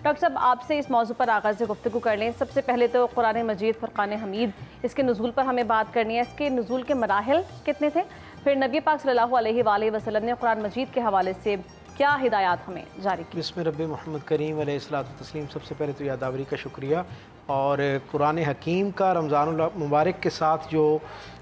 Doctor صاحب آپ سے اس موضوع پر آغاز گفتگو کر لیں. سب سے پہلے تو قرآن مجید فرقان حمید اس کے نزول پر ہمیں بات کرنی ہے. اس کے نزول کے مراحل کتنے تھے؟ پھر نبی پاک صلی اللہ علیہ وآلہ وسلم نے قرآن مجید کے حوالے سے کیا ہدایات ہمیں جاری کی؟ بسم رب محمد کریم علیہ الصلوۃ والتسلیم. سب سے پہلے تو یادآوری کا شکریہ. اور قرآن حکیم کا رمضان المبارک کے ساتھ جو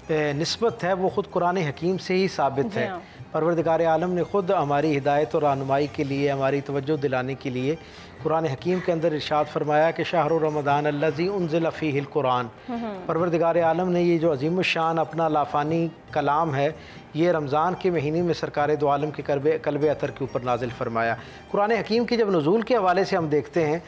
نسبت ہے وہ خود قرآن حکیم سے ہی ثابت ہے. پروردگار عالم نے خود ہماری ہدایت اور رہنمائی کے لیے، ہماری توجہ دلانے کے لیے قرآن حکیم کے اندر ارشاد فرمایا کہ شہر رمضان الذی انزل فیہ القرآن. پروردگار عالم نے یہ جو عظیم الشان اپنا لافانی کلام ہے یہ رمضان کے مہینے میں سرکار دو عالم کے قلب اطہر کے اوپر نازل فرمایا. قرآن حکیم کی جب نزول کے حوالے سے ہم دیکھتے ہیں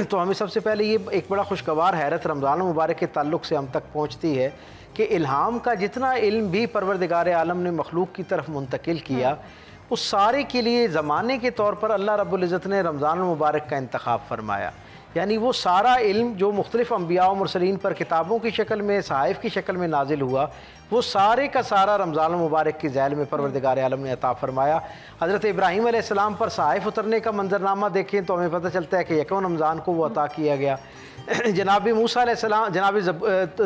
تو ہمیں سب سے پہلے یہ ایک بڑا خوشگوار حیرت رمضان المبارک کے تعلق سے ہم تک پہنچتی ہے کہ الہام کا جتنا علم بھی پروردگار عالم نے مخلوق کی طرف منتقل کیا اس سارے کے لیے زمانے کے طور پر اللہ رب العزت نے رمضان المبارک کا انتخاب فرمایا. یعنی وہ سارا علم جو مختلف انبیاء و مرسلین پر کتابوں کی شکل میں، صحائف کی شکل میں نازل ہوا، وہ سارے کا سارا رمضان المبارک کی ذیل میں پروردگار عالم نے عطا فرمایا. حضرت ابراہیم علیہ السلام پر صحائف اترنے کا منظرنامہ دیکھیں تو ہمیں پتہ چلتا ہے کہ یکم رمضان کو وہ عطا کیا گیا. جناب موسیٰ علیہ السلام، جناب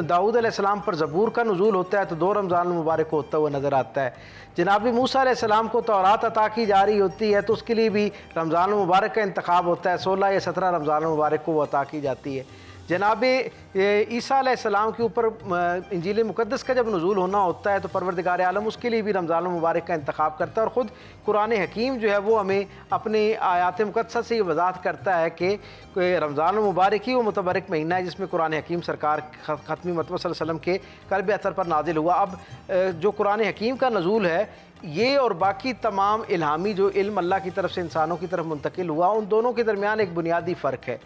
داؤد علیہ السلام پر زبور کا نزول ہوتا ہے تو 2 رمضان المبارک کو ہوتا ہوا نظر آتا ہے. جناب موسیٰ علیہ السلام کو تورات عطا کی جا رہی ہوتی ہے تو اس کے لیے بھی رمضان المبارک کا انتخاب ہوتا ہے. 16 یا 17 رمضان المبارک کو وہ عطا کی جاتی ہے. جناب عیسیٰ علیہ السلام کے اوپر انجیل مقدس کا جب نزول ہونا ہوتا ہے تو پروردگار عالم اس کے لیے بھی رمضان المبارک کا انتخاب کرتا ہے. اور خود قرآن حکیم جو ہے وہ ہمیں اپنی آیات مقدسہ سے یہ وضاحت کرتا ہے کہ رمضان المبارک ہی وہ متبرک مہینہ ہے جس میں قرآن حکیم سرکار ختمی مطلب صلی اللہ علیہ وسلم کے قلب اطہر پر نازل ہوا. اب جو قرآن حکیم کا نزول ہے یہ اور باقی تمام الہامی جو علم اللہ کی طرف سے انسانوں کی طرف منتقل ہوا ان دونوں کے درمیان ایک بنیادی فرق ہے.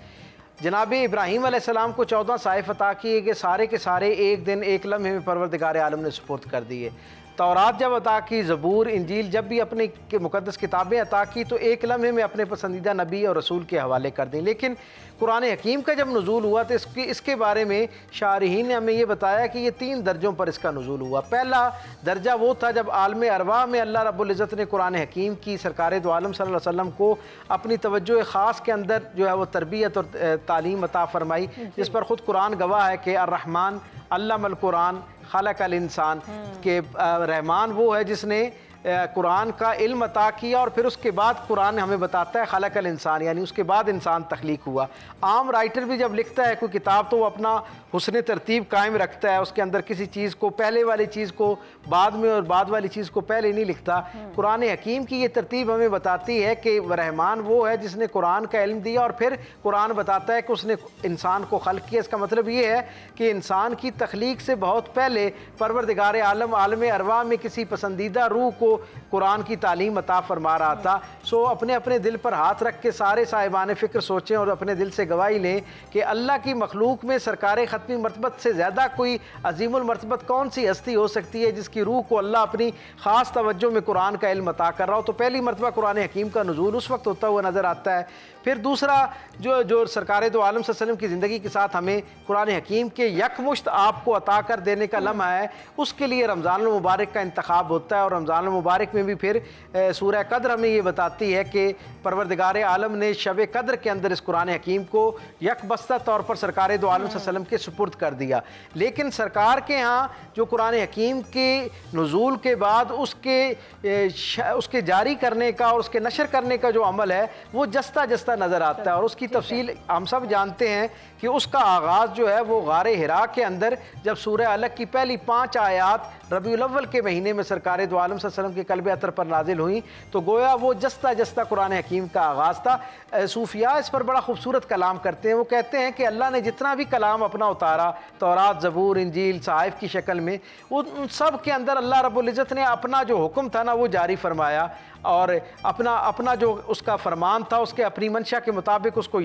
جناب ابراہیم علیہ السلام کو 14 صحائف عطا کیے کہ سارے کے سارے ایک دن ایک لمحے میں پروردگار عالم نے سپرد کر دیے. تورات جب عطا کی، زبور، انجیل جب بھی اپنے مقدس کتابیں عطا کی تو ایک لمحے میں اپنے پسندیدہ نبی اور رسول کے حوالے کر دیں. لیکن قرآن حکیم کا جب نزول ہوا تو اس کے بارے میں شارحین نے ہمیں یہ بتایا کہ یہ 3 درجوں پر اس کا نزول ہوا. پہلا درجہ وہ تھا جب عالم ارواح میں اللہ رب العزت نے قرآن حکیم کی سرکار دو عالم صلی اللہ علیہ وسلم کو اپنی توجہ خاص کے اندر جو ہے وہ تربیت اور تعلیم عطا فرمائی، جس پر خود قرآن گواہ ہے کہ الرحمن علم القرآن خلق الانسان، کہ رحمان وہ ہے جس نے قرآن کا علم عطا کیا اور پھر اس کے بعد قرآن ہمیں بتاتا ہے خلق الانسان، یعنی اس کے بعد انسان تخلیق ہوا. عام رائٹر بھی جب لکھتا ہے کوئی کتاب تو وہ اپنا حسن ترتیب قائم رکھتا ہے، اس کے اندر کسی چیز کو پہلے والی چیز کو بعد میں اور بعد والی چیز کو پہلے نہیں لکھتا. قرآن حکیم کی یہ ترتیب ہمیں بتاتی ہے کہ رحمان وہ ہے جس نے قرآن کا علم دیا اور پھر قرآن بتاتا ہے کہ اس نے انسان کو خلق کیا. اس کا مطلب یہ ہے کہ انسان کی تخلیق سے بہت پہلے پروردگار عالم عالم ارواح میں کسی پسندیدہ روح کو قرآن کی تعلیم عطا فرما رہا تھا. سو اپنے اپنے دل پر ہاتھ رکھ کے سارے صاحبان فکر سوچیں اور اپنے دل سے گواہی لیں کہ اللہ کی مخلوق میں سرکار ختمی مرتبت سے زیادہ کوئی عظیم المرتبت کون سی ہستی ہو سکتی ہے جس کی روح کو اللہ اپنی خاص توجہ میں قرآن کا علم عطا کر رہا ہو. تو پہلی مرتبہ قرآن حکیم کا نزول اس وقت ہوتا ہوا نظر آتا ہے. پھر دوسرا جو سرکار دو عالم صلی اللہ علیہ وسلم کی زندگی کے ساتھ ہمیں قرآن حکیم کے یکمشت آپ کو عطا کر دینے کا لمحہ ہے، اس کے لیے رمضان المبارک کا انتخاب ہوتا ہے. اور رمضان المبارک میں بھی پھر سورہ قدر ہمیں یہ بتاتی ہے کہ پروردگار عالم نے شب قدر کے اندر اس قرآن حکیم کو یک بستہ طور پر سرکار دو عالم صلی اللہ علیہ وسلم کے سپرد کر دیا. لیکن سرکار کے ہاں جو قرآن حکیم کے نزول کے بعد اس کے جاری کرنے کا اور اس کے نشر کرنے کا جو عمل ہے وہ جستہ جستہ نظر آتا ہے. اور اس کی تفصیل ہم سب جانتے ہیں کہ اس کا آغاز جو ہے وہ غار حرا کے اندر جب سورہ علق کی پہلی 5 آیات ربیع الاول کے مہینے میں سرکار دو عالم صلی اللہ علیہ وسلم کے قلب اطہر پر نازل ہوئیں تو گویا وہ جستہ جستہ قرآن حکیم کا آغاز تھا. صوفیاء اس پر بڑا خوبصورت کلام کرتے ہیں. وہ کہتے ہیں کہ اللہ نے جتنا بھی کلام اپنا اتارا، تورات، زبور، انجیل، صحائف کی شکل میں، ان سب کے اندر اللہ رب العزت نے اپنا جو حکم تھا نا وہ جاری فرمایا اور اپنا جو اس کا فرمان تھا اس کے اپنی منشا کے مطابق اس کو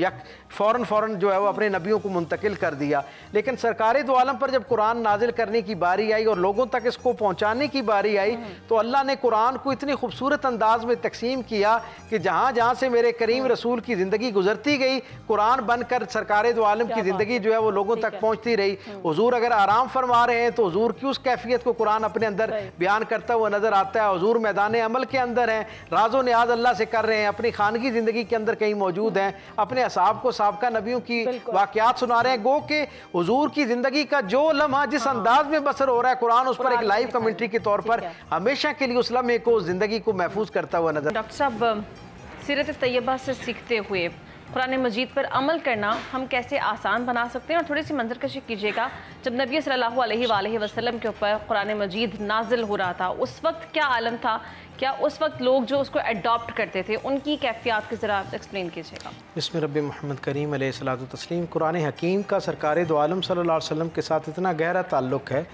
فوراً جو ہے وہ اپنے نبیوں کو منتقل کر دیا. لیکن سرکار دو عالم پر جب قرآن نازل کرنے کی باری آئی اور لوگوں تک اس کو پہنچانے کی باری آئی تو اللہ نے قرآن کو اتنی خوبصورت انداز میں تقسیم کیا کہ جہاں جہاں سے میرے کریم رسول کی زندگی گزرتی گئی قرآن بن کر سرکار دو عالم کی زندگی جو ہے وہ لوگوں تک پہنچتی رہی. حضور اگر آرام فرما رہے ہیں تو حضور کی اس کیفیت کو قرآن اپنے اندر بیان کرتا ہوا نظر آتا ہے. حضور میدان عمل کے اندر ہیں राज़ो न्याज अल्लाह से कर रहे हैं, अपनी खानगी ज़िंदगी के अंदर कहीं मौजूद हैं, अपने असहाब को साबका नबियों की वाक़यात सुना रहे हैं। गो के हुजूर की ज़िंदगी का जो लम्हा जिस अंदाज में बसर हो रहा है, कुरान उस पर एक लाइव कमेंट्री के तौर पर हमेशा के लिए उस लम्हे को, ज़िंदगी को महफूज करता हुआ नजर। डॉक्टर साहब, सीरत तैयबा से सीखते हुए कुरान मजीद पर अमल करना हम कैसे आसान बना सकते हैं, और थोड़ी सी मंजरकशी कीजिएगा जब नबी सल्लल्लाहु अलैहि वसल्लम के ऊपर कुरान मजीद नाजिल हो रहा था, उस वक्त क्या आलम था, क्या उस वक्त लोग जो उसको अडॉप्ट करते थे उनकी कैफियत की ज़रा एक्सप्लेन कीजिएगा। इसमें रब मोहम्मद करीम अलैहिस्सलातु तस्लीम कुरान हकीम का सरकार दो आलम सल्लल्लाहु अलैहि वसल्लम के साथ इतना गहरा ताल्लुक़ है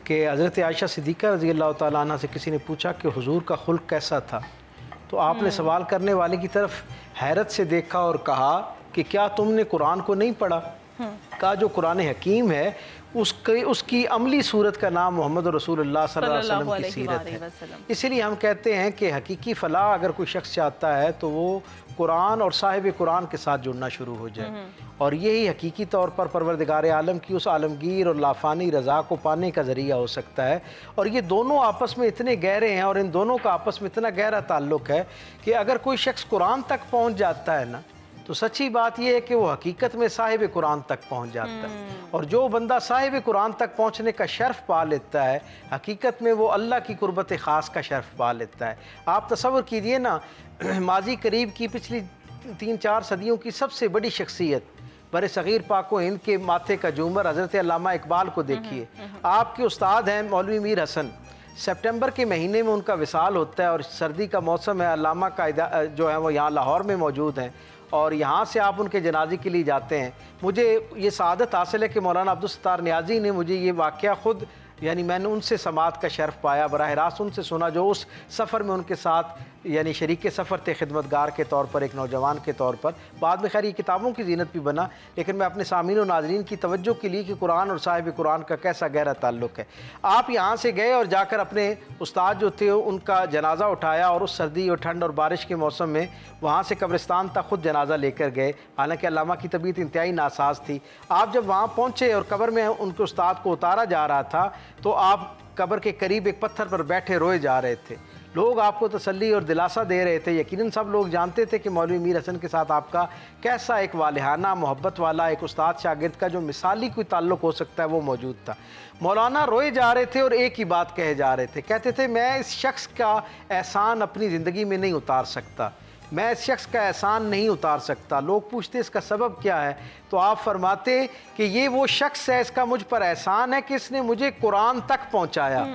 कि हज़रत आयशा सिद्दीक़ा रज़ी अल्लाह तआला अन्हा से किसी ने पूछा कि हुजूर का खुल्क कैसा था, तो आपने सवाल करने वाले की तरफ हैरत से देखा और कहा कि क्या तुमने कुरान को नहीं पढ़ा? कहा जो कुरान हकीम है उसकी अमली सूरत का नाम मोहम्मद रसूलुल्लाह सल्लल्लाहु अलैहि वसल्लम की सीरत है। इसीलिए हम कहते हैं कि हकीकी फ़लाह अगर कोई शख्स चाहता है तो वो कुरान और साहिब कुरान के साथ जुड़ना शुरू हो जाए, और यही हकीकी तौर पर परवरदिगार आलम की उस आलमगीर और लाफानी रज़ा को पाने का ज़रिया हो सकता है। और ये दोनों आपस में इतने गहरे हैं और इन दोनों का आपस में इतना गहरा ताल्लुक़ है कि अगर कोई शख्स कुरान तक पहुँच जाता है ना, तो सच्ची बात यह है कि वो हकीकत में साहिब कुरान तक पहुंच जाता है। और जो बंदा साहिब कुरान तक पहुंचने का शर्फ पा लेता है, हकीकत में वो अल्लाह की कुर्बत ख़ास का शर्फ पा लेता है। आप तसव्वुर कीजिए ना, माजी करीब की पिछली 3-4 सदियों की सबसे बड़ी शख्सियत बड़े सग़ीर पाको हिंद के माथे का झूमर हज़रत अल्लामा इकबाल को देखिए। आपके उस्ताद हैं मौलवी मीर हसन, सितंबर के महीने में उनका विसाल होता है और सर्दी का मौसम है। अल्लामा का जो है वो यहाँ लाहौर में मौजूद हैं और यहाँ से आप उनके जनाजे के लिए जाते हैं। मुझे ये सआदत हासिल है कि मौलाना अब्दुल सत्तार नियाज़ी ने मुझे ये वाक़या ख़ुद, यानी मैंने उनसे समात का शर्फ पाया, बराह रास्त उनसे सुना जो उस सफ़र में उनके साथ यानी शरीक सफ़र थे, खिदमतगार के तौर पर, एक नौजवान के तौर पर। बाद में खैर ये किताबों की ज़ीनत भी बना, लेकिन मैं अपने सामीन और नाज़रीन की तवज्जो के लिए कि कुरान और साहिब कुरान का कैसा गहरा ताल्लुक़ है। आप यहाँ से गए और जाकर अपने उस्ताद जो थे उनका जनाज़ा उठाया, और उस सर्दी और ठंड और बारिश के मौसम में वहाँ से कब्रिस्तान तक ख़ुद जनाज़ा लेकर गए, हालांकि अल्लामा की तबीयत इंतहाई नासाज थी। आप जब वहाँ पहुँचे और कब्र में उनके उस्ताद को उतारा जा रहा था, तो आप कब्र के करीब एक पत्थर पर बैठे रोए जा रहे थे। लोग आपको तसल्ली और दिलासा दे रहे थे। यकीनन सब लोग जानते थे कि मौलवी मीर हसन के साथ आपका कैसा एक वालिहाना मोहब्बत वाला एक उस्ताद शागिर्द का जो मिसाली कोई ताल्लुक़ हो सकता है वो मौजूद था। मौलाना रोए जा रहे थे और एक ही बात कहे जा रहे थे, कहते थे मैं इस शख्स का एहसान अपनी ज़िंदगी में नहीं उतार सकता, मैं इस शख्स का एहसान नहीं उतार सकता। लोग पूछते इसका सबब क्या है, तो आप फरमाते कि ये वो शख्स है, इसका मुझ पर एहसान है कि इसने मुझे कुरान तक पहुँचाया,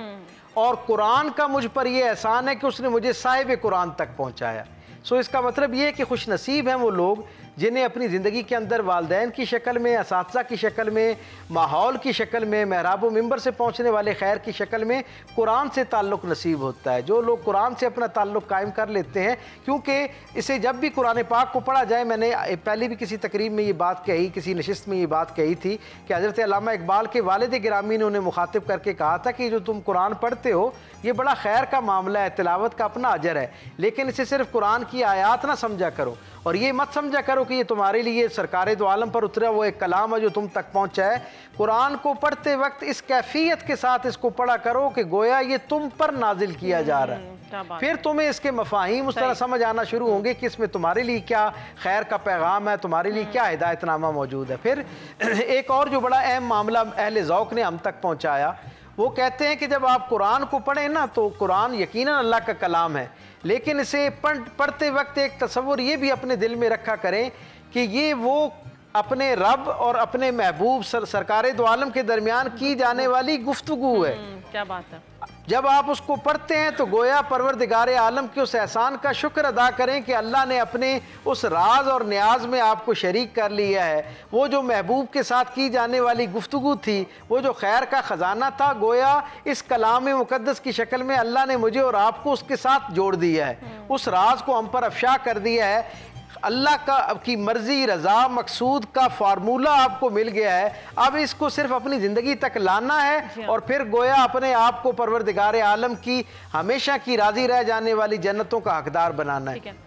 और कुरान का मुझ पर यह एहसान है कि उसने मुझे साहिब कुरान तक पहुँचाया। सो इसका मतलब ये है कि खुश नसीब हैं वो लोग जिन्हें अपनी ज़िंदगी के अंदर वालदैन की शक्ल में, असातिज़ा की शक्ल में, माहौल की शक्ल में, महराब व मिंबर से पहुँचने वाले खैर की शक्ल में कुरान से ताल्लुक़ नसीब होता है। जो लोग कुरान से अपना ताल्लुक़ कायम कर लेते हैं, क्योंकि इसे जब भी कुरान पाक को पढ़ा जाए, मैंने पहले भी किसी तकरीब में ये बात कही, किसी नशिस्त में ये बात कही थी कि हज़रत अल्लामा इकबाल के वालिद गिरामी ने उन्हें मुखातिब करके कहा था कि जो तुम कुरान पढ़ते हो ये बड़ा खैर का मामला है, तिलावत का अपना अजर है, लेकिन इसे सिर्फ कुरान की आयात ना समझा करो, और ये मत समझा करो कि ये तुम्हारे लिए सरकार दो आलम पर उतरा वो एक कलाम है जो तुम तक पहुँचा है। कुरान को पढ़ते वक्त इस कैफियत के साथ इसको पढ़ा करो कि गोया ये तुम पर नाजिल किया जा रहा है। फिर तुम्हें इसके मफाहिम उस तरह समझ आना शुरू होंगे कि इसमें तुम्हारे लिए क्या खैर का पैगाम है, तुम्हारे लिए क्या हिदायतनामा मौजूद है। फिर एक और जो बड़ा अहम मामला अहले ज़ौक़ ने हम तक पहुँचाया, वो कहते हैं कि जब आप कुरान को पढ़ें ना, तो कुरान यकीनन अल्लाह का कलाम है, लेकिन इसे पढ़ते वक्त एक तसव्वुर ये भी अपने दिल में रखा करें कि ये वो अपने रब और अपने महबूब सरकार दो आलम के दरमियान की जाने वाली गुफ्तगू है। क्या बात है। जब आप उसको पढ़ते हैं तो गोया परवरदिगार आलम के उस एहसान का शुक्र अदा करें कि अल्लाह ने अपने उस राज और न्याज में आपको शरीक कर लिया है। वो जो महबूब के साथ की जाने वाली गुफ्तगू थी, वो जो खैर का ख़जाना था, गोया इस कलाम मुक़द्दस की शक्ल में अल्लाह ने मुझे और आपको उसके साथ जोड़ दिया है, उस राज को हम पर अफशा कर दिया है। अल्लाह का की मर्जी, रज़ा, मकसूद का फार्मूला आपको मिल गया है। अब इसको सिर्फ अपनी ज़िंदगी तक लाना है और फिर गोया अपने आप को परवरदिगार आलम की हमेशा की राज़ी रह जाने वाली जन्नतों का हकदार बनाना है।